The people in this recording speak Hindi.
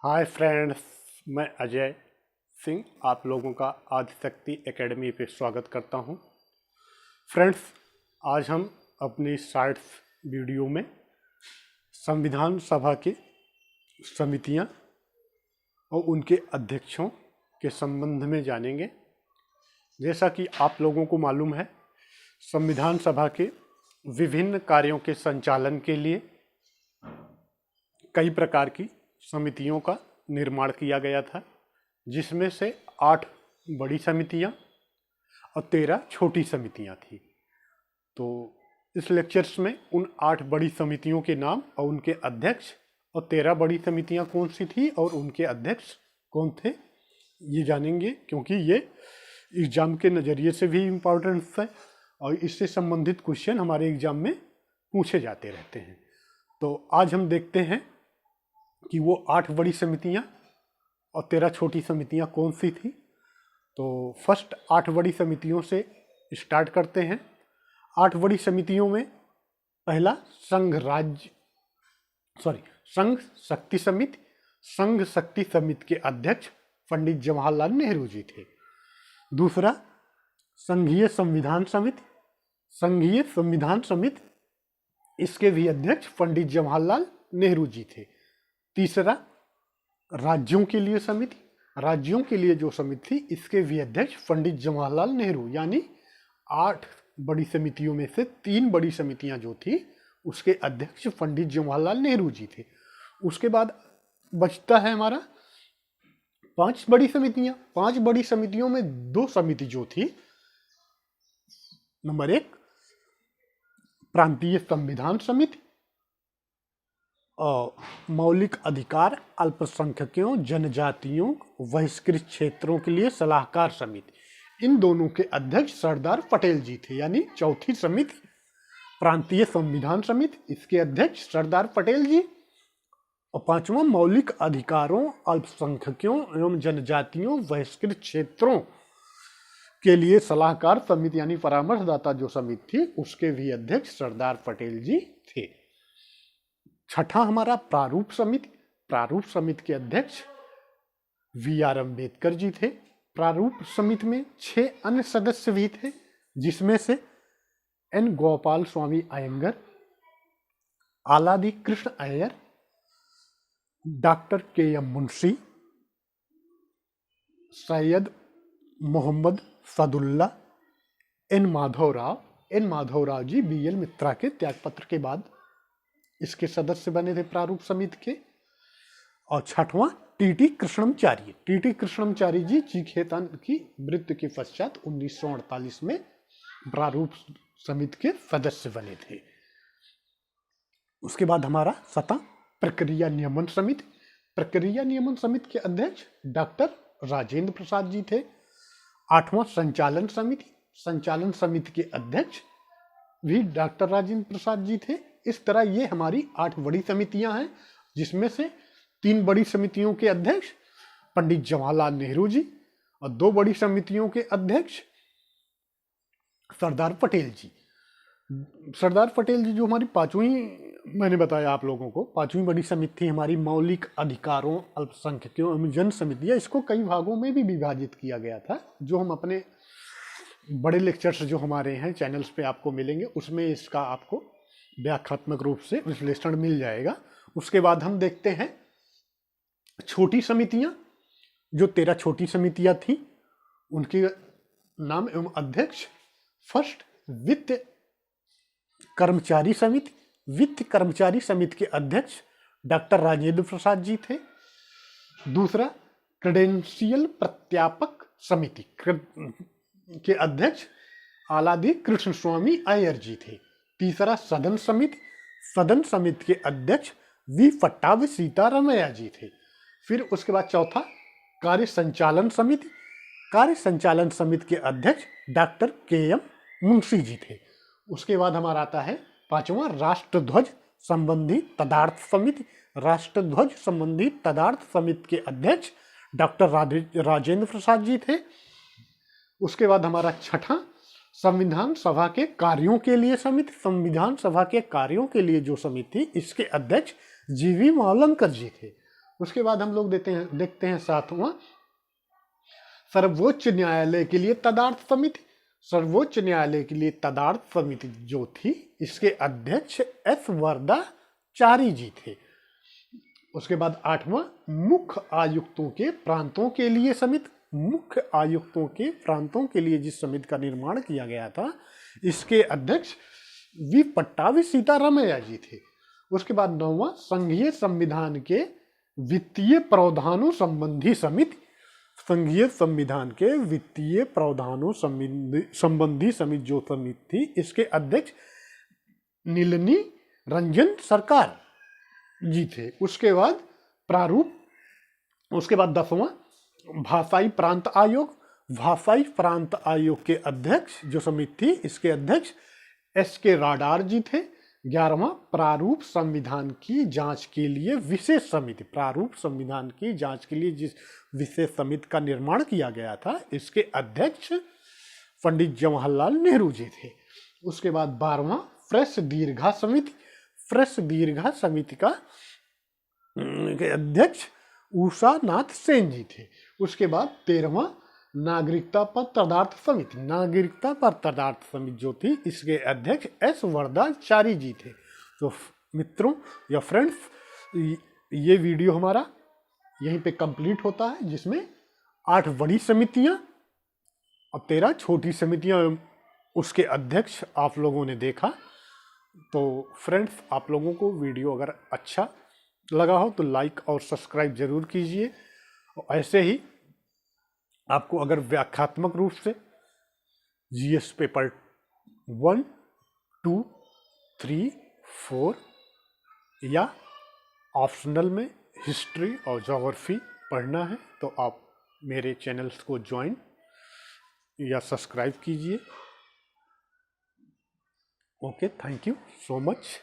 हाय फ्रेंड्स, मैं अजय सिंह आप लोगों का आदिशक्ति एकेडमी पे स्वागत करता हूं। फ्रेंड्स, आज हम अपनी शॉर्ट्स वीडियो में संविधान सभा की समितियां और उनके अध्यक्षों के संबंध में जानेंगे। जैसा कि आप लोगों को मालूम है, संविधान सभा के विभिन्न कार्यों के संचालन के लिए कई प्रकार की समितियों का निर्माण किया गया था, जिसमें से 8 बड़ी समितियां और 13 छोटी समितियां थी। तो इस लेक्चर्स में उन 8 बड़ी समितियों के नाम और उनके अध्यक्ष और 13 बड़ी समितियां कौन सी थी और उनके अध्यक्ष कौन थे, ये जानेंगे, क्योंकि ये एग्जाम के नज़रिए से भी इम्पोर्टेंट है और इससे संबंधित क्वेश्चन हमारे एग्जाम में पूछे जाते रहते हैं। तो आज हम देखते हैं कि वो 8 बड़ी समितियां और 13 छोटी समितियां कौन सी थी। तो फर्स्ट 8 बड़ी समितियों से स्टार्ट करते हैं। 8 बड़ी समितियों में पहला संघ शक्ति समिति। संघ शक्ति समिति के अध्यक्ष पंडित जवाहरलाल नेहरू जी थे। दूसरा संघीय संविधान समिति। संघीय संविधान समिति, इसके भी अध्यक्ष पंडित जवाहरलाल नेहरू जी थे। तीसरा राज्यों के लिए समिति। राज्यों के लिए जो समिति थी, इसके भी अध्यक्ष पंडित जवाहरलाल नेहरू, यानी 8 बड़ी समितियों में से 3 बड़ी समितियां जो थी उसके अध्यक्ष पंडित जवाहरलाल नेहरू जी थे। उसके बाद बचता है हमारा 5 बड़ी समितियां। 5 बड़ी समितियों में 2 समिति जो थी, नंबर 1 प्रांतीय संविधान समिति और मौलिक अधिकार, अल्पसंख्यकों, जनजातियों, बहिष्कृत क्षेत्रों के लिए सलाहकार समिति। इन दोनों के अध्यक्ष सरदार पटेल जी थे, यानी चौथी समिति प्रांतीय संविधान समिति, इसके अध्यक्ष सरदार पटेल जी। और 5वां मौलिक अधिकारों, अल्पसंख्यकों एवं जनजातियों, बहिष्कृत क्षेत्रों के लिए सलाहकार समिति यानी परामर्शदाता जो समिति थी, उसके भी अध्यक्ष सरदार पटेल जी थे। छठा हमारा प्रारूप समिति। प्रारूप समिति के अध्यक्ष वी.आर. अम्बेडकर जी थे। प्रारूप समिति में 6 अन्य सदस्य भी थे, जिसमें से N. Gopal Swami Ayyangar, Alladi Krishna Ayyar, doctor K M. Munshi, Syed Mohammad Saadulla, N. Madhavrao. N. Madhavrao ji B L. Mitra के त्यागपत्र के बाद इसके सदस्य बने थे प्रारूप समिति के। और छठवां टी.टी. कृष्णमचारी। टी.टी. कृष्णमचारी जी चीखेतान की मृत्यु के पश्चात 1948 में प्रारूप समिति के सदस्य बने थे। उसके बाद हमारा 7वां प्रक्रिया नियमन समिति। प्रक्रिया नियमन समिति के अध्यक्ष डॉक्टर राजेंद्र प्रसाद जी थे। 8वां संचालन समिति। संचालन समिति के अध्यक्ष भी डॉक्टर राजेंद्र प्रसाद जी थे। इस तरह ये हमारी 8 बड़ी समितियां हैं, जिसमें से 3 बड़ी समितियों के अध्यक्ष पंडित जवाहरलाल नेहरू जी और 2 बड़ी समितियों के अध्यक्ष सरदार पटेल जी। सरदार पटेल जी जो हमारी 5वीं, मैंने बताया आप लोगों को, 5वीं बड़ी समिति थी हमारी मौलिक अधिकारों, अल्पसंख्यकों एवं जन समितियां। इसको कई भागों में भी विभाजित किया गया था, जो हम अपने बड़े लेक्चर्स जो हमारे हैं चैनल्स पे आपको मिलेंगे, उसमें इसका आपको व्याख्यात्मक रूप से विश्लेषण मिल जाएगा। उसके बाद हम देखते हैं छोटी समितियां, जो 13 छोटी समितियां थी, उनके नाम एवं अध्यक्ष। फर्स्ट वित्त कर्मचारी समिति। वित्त कर्मचारी समिति के अध्यक्ष डॉक्टर राजेंद्र प्रसाद जी थे। दूसरा क्रेडेंशियल प्रत्यापक समिति के अध्यक्ष आलादी कृष्ण स्वामी अय्यर जी थे। तीसरा सदन समिति। सदन समिति के अध्यक्ष वी. पट्टाभी सीतारामैया जी थे। फिर उसके बाद चौथा कार्य संचालन समिति। कार्य संचालन समिति के अध्यक्ष डॉक्टर के.एम. मुंशी जी थे। उसके बाद हमारा आता है 5वां राष्ट्रध्वज संबंधी तदार्थ समिति। राष्ट्रध्वज संबंधी तदार्थ समिति के अध्यक्ष डॉक्टर राजेंद्र प्रसाद जी थे। उसके बाद हमारा 6ठा संविधान सभा के कार्यों के लिए समिति। संविधान सभा के कार्यों के लिए जो समिति थी, इसके अध्यक्ष जी.वी. मावलंकर जी थे। उसके बाद हम लोग देखते हैं 7वां, सर्वोच्च न्यायालय के लिए तदार्थ समिति। सर्वोच्च न्यायालय के लिए तदार्थ समिति जो थी, इसके अध्यक्ष एस वर्दाचारी जी थे। उसके बाद 8वां, मुख्य आयुक्तों के प्रांतों के लिए समिति। मुख्य आयुक्तों के प्रांतों के लिए जिस समिति का निर्माण किया गया था, इसके अध्यक्ष वी पट्टाभी सीतारामैया जी थे। उसके बाद 9वां, संघीय संविधान के वित्तीय प्रावधानों संबंधी समिति। संघीय संविधान के वित्तीय प्रावधानों संबंधी समिति जो समिति थी, इसके अध्यक्ष नीलनी रंजन सरकार जी थे। उसके बाद प्रारूप, उसके बाद 10वां, भाषाई प्रांत आयोग। भाषाई प्रांत आयोग के अध्यक्ष जो समिति थी, इसके अध्यक्ष एस के राडार जी थे। 11वां, प्रारूप संविधान की जांच के लिए विशेष समिति। प्रारूप संविधान की जांच के लिए जिस विशेष समिति का निर्माण किया गया था, इसके अध्यक्ष पंडित जवाहरलाल नेहरू जी थे। उसके बाद 12वां, प्रेस दीर्घा समिति। प्रेस दीर्घा समिति का अध्यक्ष उषा नाथ सेन जी थे। उसके बाद 13वां, नागरिकता पर तदार्थ समिति। नागरिकता पर तदार्थ समिति जो थी, इसके अध्यक्ष एस वर्दाचारी जी थे। तो मित्रों या फ्रेंड्स, ये वीडियो हमारा यहीं पे कंप्लीट होता है, जिसमें 8 बड़ी समितियां और 13 छोटी समितियां, उसके अध्यक्ष आप लोगों ने देखा। तो फ्रेंड्स, आप लोगों को वीडियो अगर अच्छा लगा हो तो लाइक और सब्सक्राइब जरूर कीजिए। और ऐसे ही आपको अगर व्याख्यात्मक रूप से जीएस पेपर 1, 2, 3, 4 या ऑप्शनल में हिस्ट्री और ज्योग्राफी पढ़ना है, तो आप मेरे चैनल्स को ज्वाइन या सब्सक्राइब कीजिए। Okay, thank you so much.